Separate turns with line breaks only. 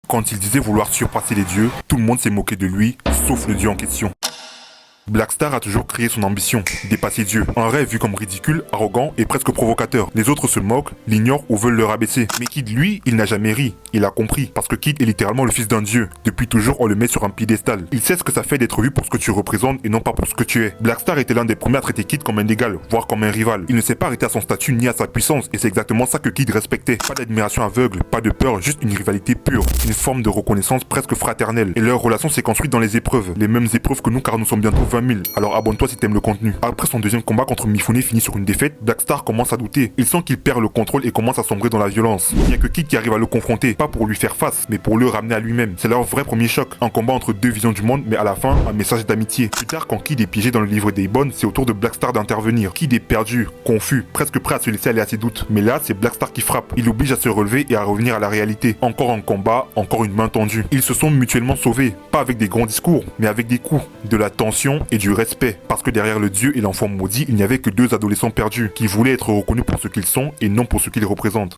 Quand il disait vouloir surpasser les dieux, tout le monde s'est moqué de lui, sauf le dieu en question. Blackstar a toujours crié son ambition, dépasser Dieu. Un rêve vu comme ridicule, arrogant et presque provocateur. Les autres se moquent, l'ignorent ou veulent le rabaisser. Mais Kid, lui, il n'a jamais ri. Il a compris. Parce que Kid est littéralement le fils d'un dieu. Depuis toujours, on le met sur un piédestal. Il sait ce que ça fait d'être vu pour ce que tu représentes et non pas pour ce que tu es. Blackstar était l'un des premiers à traiter Kid comme un égal, voire comme un rival. Il ne s'est pas arrêté à son statut ni à sa puissance. Et c'est exactement ça que Kid respectait. Pas d'admiration aveugle, pas de peur, juste une rivalité pure. Une forme de reconnaissance presque fraternelle. Et leur relation s'est construite dans les épreuves. Les mêmes épreuves que nous car nous sommes bientôt 20 000. Alors abonne-toi si t'aimes le contenu. Après son deuxième combat contre Mifune finit sur une défaite, Blackstar commence à douter. Il sent qu'il perd le contrôle et commence à sombrer dans la violence. Il n'y a que Kid qui arrive à le confronter, pas pour lui faire face, mais pour le ramener à lui-même. C'est leur vrai premier choc. Un combat entre deux visions du monde, mais à la fin, un message d'amitié. Plus tard, quand Kid est piégé dans le livre des bonnes, c'est au tour de Blackstar d'intervenir. Kid est perdu, confus, presque prêt à se laisser aller à ses doutes. Mais là, c'est Blackstar qui frappe. Il l'oblige à se relever et à revenir à la réalité. Encore un combat, encore une main tendue. Ils se sont mutuellement sauvés, pas avec des grands discours, mais avec des coups, de la tension et du respect. Parce que derrière le dieu et l'enfant maudit, il n'y avait que deux adolescents perdus, qui voulaient être reconnus pour ce qu'ils sont et non pour ce qu'ils représentent.